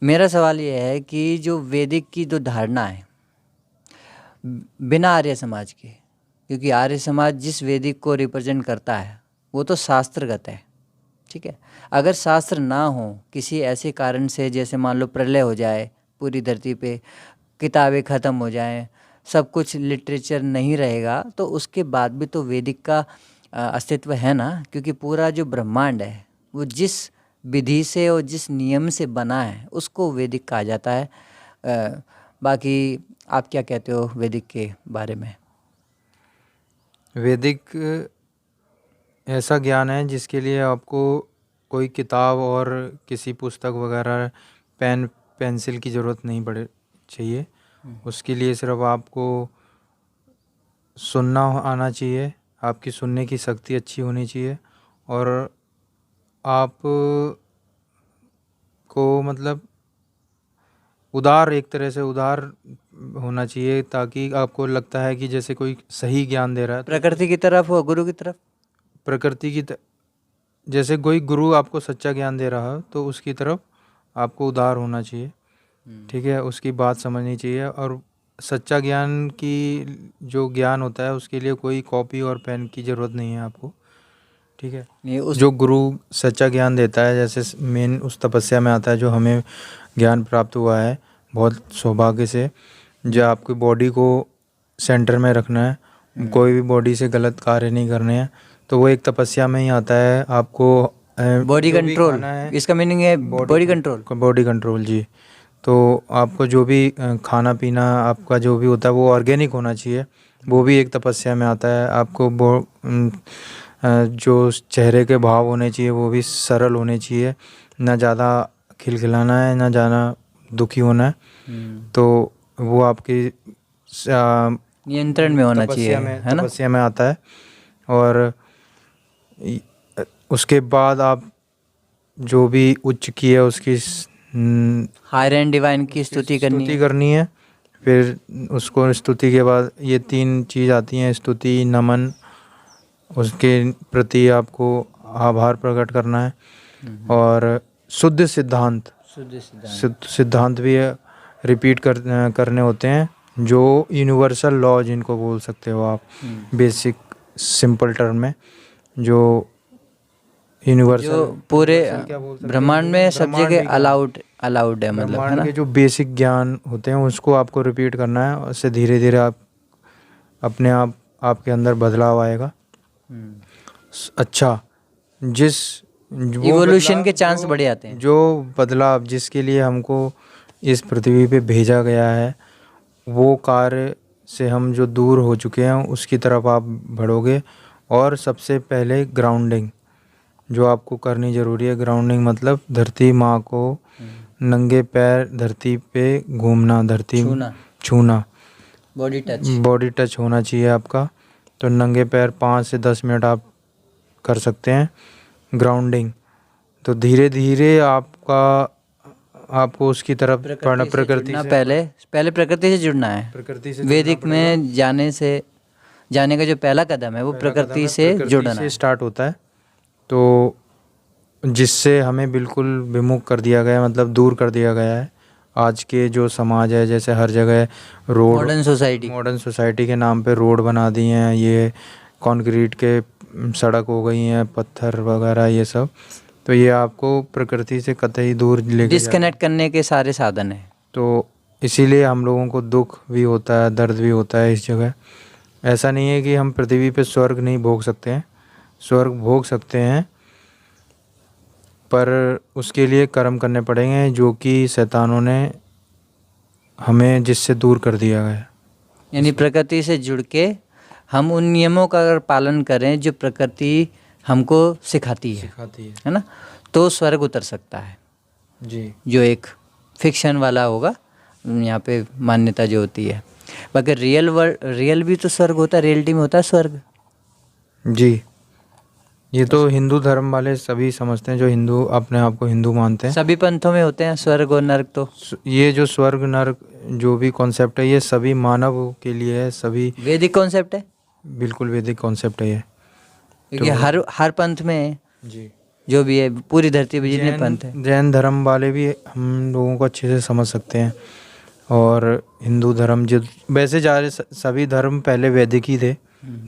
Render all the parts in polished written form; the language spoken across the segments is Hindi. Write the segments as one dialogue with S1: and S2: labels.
S1: मेरा सवाल ये है कि जो वैदिक की जो धारणा है बिना आर्य समाज के, क्योंकि आर्य समाज जिस वैदिक को रिप्रेजेंट करता है वो तो शास्त्रगत है, ठीक है। अगर शास्त्र ना हो किसी ऐसे कारण से, जैसे मान लो प्रलय हो जाए पूरी धरती पे, किताबें ख़त्म हो जाएं, सब कुछ लिटरेचर नहीं रहेगा, तो उसके बाद भी तो वैदिक का अस्तित्व है ना, क्योंकि पूरा जो ब्रह्मांड है वो जिस विधि से और जिस नियम से बना है उसको वैदिक कहा जाता है। बाकी आप क्या कहते हो वैदिक के बारे में?
S2: वैदिक ऐसा ज्ञान है जिसके लिए आपको कोई किताब और किसी पुस्तक वगैरह पेन पेंसिल की ज़रूरत नहीं पड़े चाहिए। उसके लिए सिर्फ आपको सुनना आना चाहिए, आपकी सुनने की शक्ति अच्छी होनी चाहिए, और आप को मतलब उदार, एक तरह से उदार होना चाहिए, ताकि आपको लगता है कि जैसे कोई सही ज्ञान दे रहा है।
S1: प्रकृति की तरफ हो, गुरु की तरफ?
S2: प्रकृति की जैसे कोई गुरु आपको सच्चा ज्ञान दे रहा है तो उसकी तरफ आपको उदार होना चाहिए, ठीक है, उसकी बात समझनी चाहिए। और सच्चा ज्ञान की जो ज्ञान होता है उसके लिए कोई कॉपी और पेन की ज़रूरत नहीं है आपको, ठीक है। जो गुरु सच्चा ज्ञान देता है, जैसे मेन उस तपस्या में आता है जो हमें ज्ञान प्राप्त हुआ है बहुत सौभाग्य से, जो आपकी बॉडी को सेंटर में रखना है, कोई भी बॉडी से गलत कार्य नहीं करने हैं, तो वो एक तपस्या में ही आता है। आपको
S1: बॉडी कंट्रोल, इसका मीनिंग है बॉडी कंट्रोल।
S2: बॉडी कंट्रोल जी। तो आपको जो भी खाना पीना आपका जो भी होता है वो ऑर्गेनिक होना चाहिए, वो भी एक तपस्या में आता है। आपको जो चेहरे के भाव होने चाहिए वो भी सरल होने चाहिए, ना ज़्यादा खिलखिलाना है ना ज़्यादा दुखी होना है, तो वो आपकी
S1: नियंत्रण में होना चाहिए, है ना?
S2: तपस्या में आता है। और उसके बाद आप जो भी उच्च की है उसकी
S1: हायर एंड डिवाइन की स्तुति
S2: करनी है। फिर उसको स्तुति के बाद ये 3 चीज़ आती हैं, स्तुति, नमन, उसके प्रति आपको आभार प्रकट करना है, और शुद्ध सिद्धांत भी रिपीट करने होते हैं, जो यूनिवर्सल लॉ जिनको बोल सकते हो आप, बेसिक सिंपल टर्म में, जो
S1: यूनिवर्सल पूरे ब्रह्मांड में सब जगह अलाउड है, मतलब, है ना?
S2: के जो बेसिक ज्ञान होते हैं उसको आपको रिपीट करना है, उससे धीरे धीरे आप अपने आप आपके अंदर बदलाव आएगा। अच्छा, जिस
S1: इवोल्यूशन के चांस बढ़े आते हैं।
S2: जो बदलाव जिसके लिए हमको इस पृथ्वी पे भेजा गया है, वो कार्य से हम जो दूर हो चुके हैं उसकी तरफ आप बढ़ोगे। और सबसे पहले ग्राउंडिंग जो आपको करनी ज़रूरी है। ग्राउंडिंग मतलब धरती माँ को नंगे पैर धरती पे घूमना, धरती छूना, बॉडी टच होना चाहिए आपका। तो नंगे पैर 5 से 10 मिनट आप कर सकते हैं ग्राउंडिंग। तो धीरे धीरे आपको उसकी तरफ प्रकृति से
S1: पहले प्रकृति से जुड़ना है।
S2: प्रकृति से
S1: वैदिक में जाने का जो पहला कदम है वो प्रकृति से जुड़ना
S2: से स्टार्ट होता है। तो जिससे हमें बिल्कुल विमुख कर दिया गया, मतलब दूर कर दिया गया है। आज के जो समाज है, जैसे हर जगह रोड, मॉडर्न सोसाइटी के नाम पे रोड बना दी हैं, ये कंक्रीट के सड़क हो गई हैं, पत्थर वगैरह ये सब, तो ये आपको प्रकृति से कतई दूर लेके
S1: डिस्कनेक्ट करने के सारे साधन हैं।
S2: तो इसीलिए हम लोगों को दुख भी होता है, दर्द भी होता है इस जगह। ऐसा नहीं है कि हम पृथ्वी पे स्वर्ग नहीं भोग सकते हैं, स्वर्ग भोग सकते हैं, पर उसके लिए कर्म करने पड़ेंगे जो कि शैतानों ने हमें जिससे दूर कर दिया है।
S1: यानी प्रकृति से जुड़ के हम उन नियमों का अगर पालन करें जो प्रकृति हमको सिखाती है ना, तो स्वर्ग उतर सकता है
S2: जी।
S1: जो एक फिक्शन वाला होगा यहाँ पे मान्यता जो होती है। बाकी रियल भी तो स्वर्ग होता है, रियलिटी में होता है स्वर्ग
S2: जी। ये तो हिंदू धर्म वाले सभी समझते हैं, जो हिंदू अपने आप को हिंदू मानते हैं।
S1: सभी पंथों में होते हैं स्वर्ग और नरक। तो
S2: ये जो स्वर्ग नरक जो भी कॉन्सेप्ट है ये सभी मानव के लिए है, सभी
S1: वैदिक कॉन्सेप्ट है,
S2: बिल्कुल वैदिक कॉन्सेप्ट है ये।
S1: क्योंकि हर पंथ में
S2: जी
S1: जो भी है पूरी धरती पे जितने पंथ हैं।
S2: जैन धर्म वाले भी हम लोगों को अच्छे से समझ सकते हैं। और हिंदू धर्म जो वैसे सभी धर्म पहले वैदिक ही थे।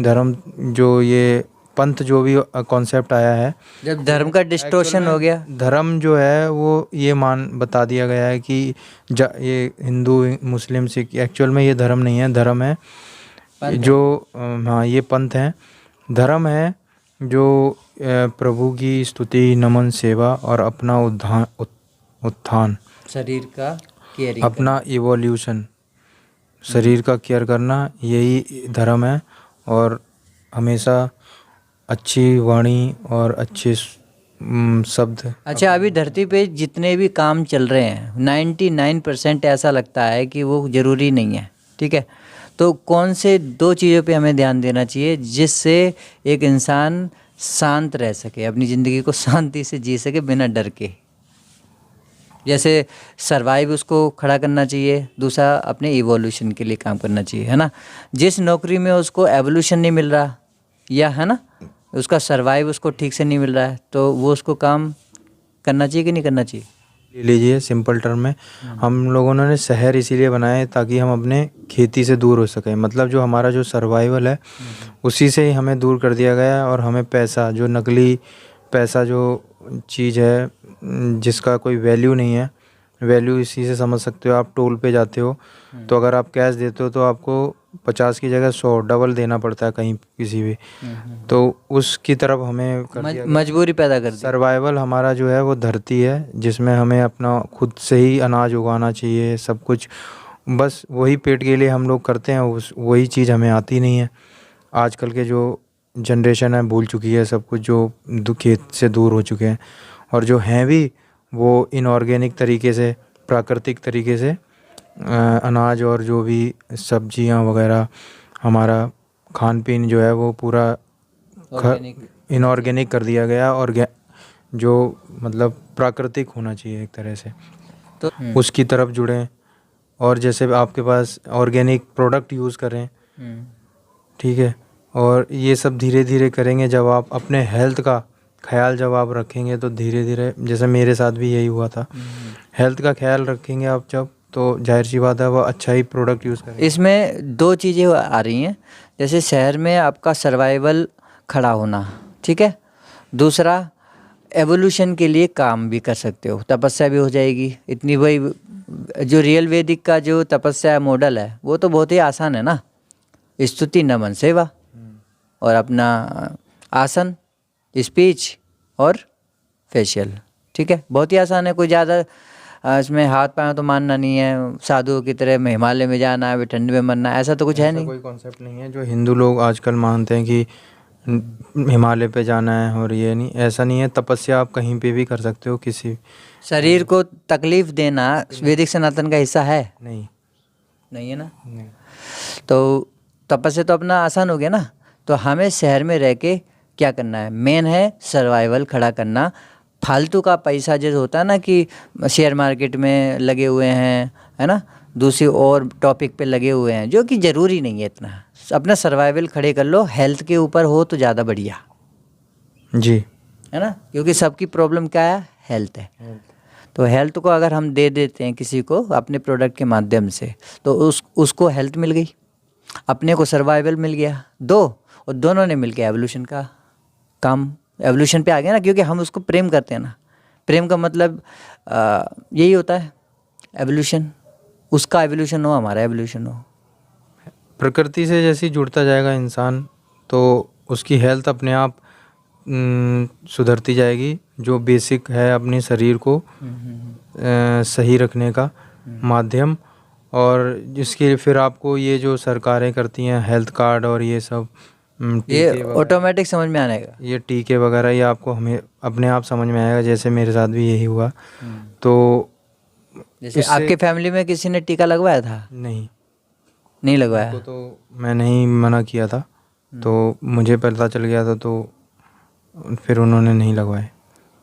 S2: धर्म जो ये पंथ जो भी कॉन्सेप्ट आया है,
S1: जब धर्म का डिस्टोर्शन हो गया,
S2: धर्म जो है वो ये बता दिया गया है कि ये हिंदू मुस्लिम सिख, एक्चुअल में ये धर्म नहीं है, धर्म है जो हाँ ये पंथ है, धर्म है जो प्रभु की स्तुति, नमन, सेवा और अपना उत्थान,
S1: शरीर का केयरिंग,
S2: अपना इवोल्यूशन, शरीर का केयर करना, यही धर्म है। और हमेशा अच्छी वाणी और अच्छे शब्द।
S1: अच्छा, अभी धरती पे जितने भी काम चल रहे हैं 99% ऐसा लगता है कि वो ज़रूरी नहीं है, ठीक है। तो कौन से 2 चीज़ों पे हमें ध्यान देना चाहिए जिससे एक इंसान शांत रह सके, अपनी ज़िंदगी को शांति से जी सके बिना डर के? जैसे सर्वाइव उसको खड़ा करना चाहिए, दूसरा अपने इवोल्यूशन के लिए काम करना चाहिए, है ना। जिस नौकरी में उसको एवोल्यूशन नहीं मिल रहा, या है ना, उसका सर्वाइव उसको ठीक से नहीं मिल रहा है, तो वो उसको काम करना चाहिए कि नहीं करना चाहिए?
S2: ले लीजिए सिंपल टर्म में, हम लोगों ने शहर इसीलिए बनाए ताकि हम अपने खेती से दूर हो सकें। मतलब जो हमारा जो सर्वाइवल है उसी से ही हमें दूर कर दिया गया है। और हमें पैसा, जो नकली पैसा जो चीज़ है जिसका कोई वैल्यू नहीं है, वैल्यू इसी से समझ सकते हो। आप टोल पे जाते हो तो अगर आप कैश देते हो तो आपको 50 की जगह 100 डबल देना पड़ता है कहीं किसी भी, तो उसकी तरफ हमें
S1: मजबूरी पैदा कर दी।
S2: सर्वाइवल हमारा जो है वो धरती है जिसमें हमें अपना खुद से ही अनाज उगाना चाहिए, सब कुछ। बस वही पेट के लिए हम लोग करते हैं, वही चीज़ हमें आती नहीं है। आजकल के जो जनरेशन है भूल चुकी है सब कुछ, जो खेत से दूर हो चुके हैं। और जो हैं भी वो इनऑर्गेनिक तरीके से, प्राकृतिक तरीके से अनाज और जो भी सब्जियां वगैरह, हमारा खान पीन जो है वो पूरा इनऑर्गेनिक कर दिया गया। और जो मतलब प्राकृतिक होना चाहिए एक तरह से, तो उसकी तरफ जुड़ें। और जैसे आपके पास ऑर्गेनिक प्रोडक्ट यूज़ करें, ठीक है। और ये सब धीरे धीरे करेंगे जब आप अपने हेल्थ का ख्याल जब आप रखेंगे, तो धीरे धीरे, जैसे मेरे साथ भी यही हुआ था, हेल्थ का ख्याल रखेंगे आप जब, तो जाहिर सी बात है वो अच्छा ही प्रोडक्ट यूज़ करेंगे।
S1: इसमें 2 चीज़ें आ रही हैं, जैसे शहर में आपका सर्वाइवल खड़ा होना, ठीक है। दूसरा, एवोल्यूशन के लिए काम भी कर सकते हो, तपस्या भी हो जाएगी इतनी। वही जो रियल वैदिक का जो तपस्या मॉडल है वो तो बहुत ही आसान है ना, स्तुति, नमन, सेवा और अपना आसन, स्पीच और फेशियल, ठीक है। बहुत ही आसान है, कोई ज़्यादा इसमें हाथ पाँव तो मानना नहीं है, साधुओं की तरह में हिमालय में जाना है, ठंड में मरना, ऐसा तो कुछ है नहीं।
S2: कोई कॉन्सेप्ट नहीं है जो हिंदू लोग आजकल मानते हैं कि हिमालय पे जाना है, और ये नहीं, ऐसा नहीं है। तपस्या आप कहीं पे भी कर सकते हो, किसी
S1: शरीर को तकलीफ देना वैदिक सनातन का हिस्सा है? नहीं है ना।
S2: नहीं।
S1: तो तपस्या तो अपना आसान हो गया ना। तो हमें शहर में रह के क्या करना है? मेन है सर्वाइवल खड़ा करना। फालतू का पैसा जो होता है ना, कि शेयर मार्केट में लगे हुए हैं, है ना, दूसरी और टॉपिक पे लगे हुए हैं, जो कि ज़रूरी नहीं है इतना। अपना सर्वाइवल खड़े कर लो, हेल्थ के ऊपर हो तो ज़्यादा बढ़िया
S2: जी,
S1: है ना, क्योंकि सबकी प्रॉब्लम क्या है? हेल्थ है। तो हेल्थ को अगर हम दे देते हैं किसी को अपने प्रोडक्ट के माध्यम से, तो उसको हेल्थ मिल गई, अपने को सर्वाइवल मिल गया, और दोनों ने मिल के एवोल्यूशन का काम, एवोल्यूशन पे आ गया ना, क्योंकि हम उसको प्रेम करते हैं ना। प्रेम का मतलब यही होता है, एवोल्यूशन। उसका एवोल्यूशन हो, हमारा एवोल्यूशन हो।
S2: प्रकृति से जैसे ही जुड़ता जाएगा इंसान, तो उसकी हेल्थ अपने आप सुधरती जाएगी। जो बेसिक है अपने शरीर को सही रखने का माध्यम, और जिसके फिर आपको ये जो सरकारें करती हैं हेल्थ कार्ड और ये सब,
S1: ये ऑटोमेटिक समझ में आने का,
S2: ये टीके वगैरह, ये आपको हमें अपने आप समझ में आएगा। जैसे मेरे साथ भी यही हुआ। तो
S1: जैसे आपके फैमिली में किसी ने टीका लगवाया था? नहीं लगवाया।
S2: तो मैं नहीं मना किया था, तो मुझे पता चल गया था, तो फिर उन्होंने नहीं लगवाए।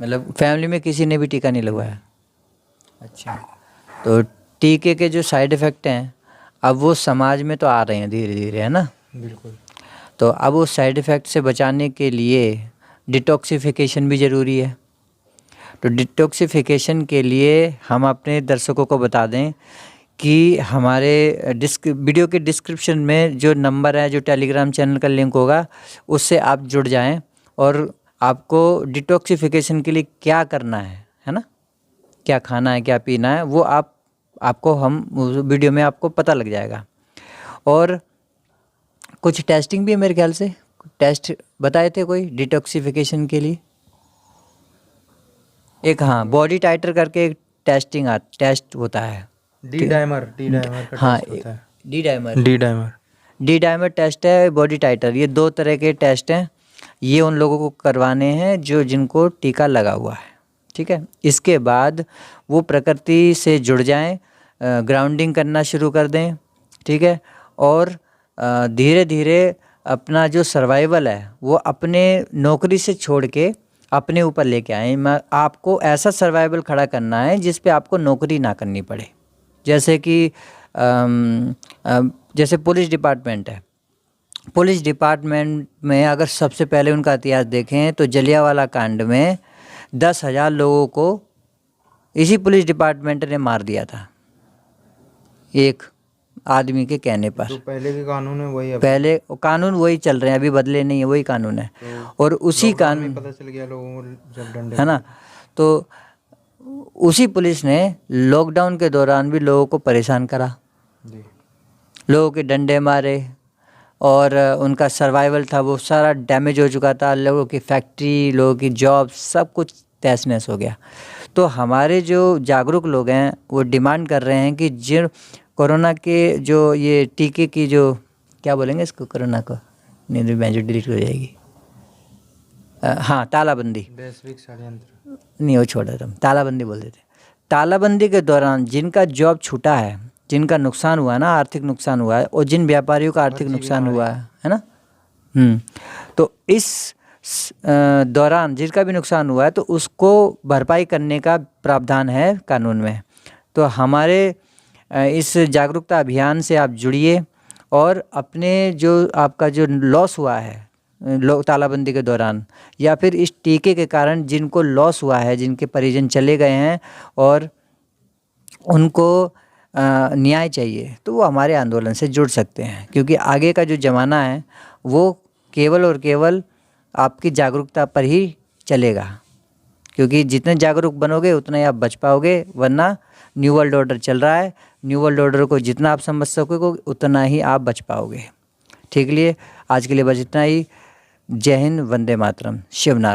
S1: मतलब फैमिली में किसी ने भी टीका नहीं लगवाया? अच्छा। तो टीके के जो साइड इफ़ेक्ट हैं अब वो समाज में तो आ रहे हैं धीरे धीरे, है ना।
S2: बिल्कुल।
S1: तो अब उस साइड इफ़ेक्ट से बचाने के लिए डिटॉक्सिफिकेशन भी ज़रूरी है। तो डिटॉक्सिफिकेशन के लिए हम अपने दर्शकों को बता दें कि हमारे वीडियो के डिस्क्रिप्शन में जो नंबर है, जो टेलीग्राम चैनल का लिंक होगा, उससे आप जुड़ जाएं और आपको डिटॉक्सिफिकेशन के लिए क्या करना है ना, क्या खाना है, क्या पीना है, वो आपको हम वीडियो में आपको पता लग जाएगा। और कुछ टेस्टिंग भी है मेरे ख्याल से, टेस्ट बताए थे कोई डिटॉक्सिफिकेशन के लिए। एक हाँ, बॉडी टाइटर करके एक टेस्ट होता है,
S2: डी डाइमर का
S1: हाँ,
S2: टेस्ट होता है।
S1: डी डाइमर टेस्ट है, बॉडी टाइटर, ये 2 तरह के टेस्ट हैं। ये उन लोगों को करवाने हैं जिनको टीका लगा हुआ है, ठीक है। इसके बाद वो प्रकृति से जुड़ जाएं, ग्राउंडिंग करना शुरू कर दें, ठीक है। और धीरे धीरे अपना जो सर्वाइवल है वो अपने नौकरी से छोड़ के अपने ऊपर लेके आएँ। आपको ऐसा सर्वाइवल खड़ा करना है जिस पे आपको नौकरी ना करनी पड़े। जैसे कि जैसे पुलिस डिपार्टमेंट है, पुलिस डिपार्टमेंट में अगर सबसे पहले उनका इतिहास देखें तो जलियांवाला कांड में 10,000 लोगों को इसी पुलिस डिपार्टमेंट ने मार दिया था, एक आदमी के कहने पर।
S2: तो पहले के कानून है वही,
S1: पहले कानून वही चल रहे हैं, अभी बदले नहीं है, वही कानून है।
S2: तो
S1: और उसी कानून
S2: पता चल गया लोगों को जब डंडे,
S1: है ना, तो उसी पुलिस ने लॉकडाउन के दौरान भी लोगों को परेशान करा, लोगों के डंडे मारे और उनका सर्वाइवल था वो सारा डैमेज हो चुका था। लोगों की फैक्ट्री, लोगों की जॉब, सब कुछ तहस नहस हो गया। तो हमारे जो जागरूक लोग हैं वो डिमांड कर रहे हैं कि जिन कोरोना के जो ये टीके की जो क्या बोलेंगे इसको, कोरोना को नहीं, मैं जो डिलीट हो जाएगी, हाँ, तालाबंदी,
S2: वैश्विक षड्यंत्र
S1: नहीं वो छोड़ देता हूँ, तालाबंदी बोल देते। तालाबंदी के दौरान जिनका जॉब छूटा है, जिनका नुकसान हुआ ना, आर्थिक नुकसान हुआ है, और जिन व्यापारियों का आर्थिक नुकसान हुआ है ना, तो इस दौरान जिनका भी नुकसान हुआ है तो उसको भरपाई करने का प्रावधान है कानून में। तो हमारे इस जागरूकता अभियान से आप जुड़िए और अपने जो आपका जो लॉस हुआ है तालाबंदी के दौरान या फिर इस टीके के कारण जिनको लॉस हुआ है, जिनके परिजन चले गए हैं और उनको न्याय चाहिए, तो वो हमारे आंदोलन से जुड़ सकते हैं। क्योंकि आगे का जो ज़माना है वो केवल और केवल आपकी जागरूकता पर ही चलेगा, क्योंकि जितने जागरूक बनोगे उतना ही आप बच पाओगे। वरना न्यू वर्ल्ड ऑर्डर चल रहा है, न्यू वर्ल्ड ऑर्डर को जितना आप समझ सकोगे उतना ही आप बच पाओगे। ठीक लिए आज के लिए बस इतना ही। जय हिंद, वंदे मातरम, शिव नारायण।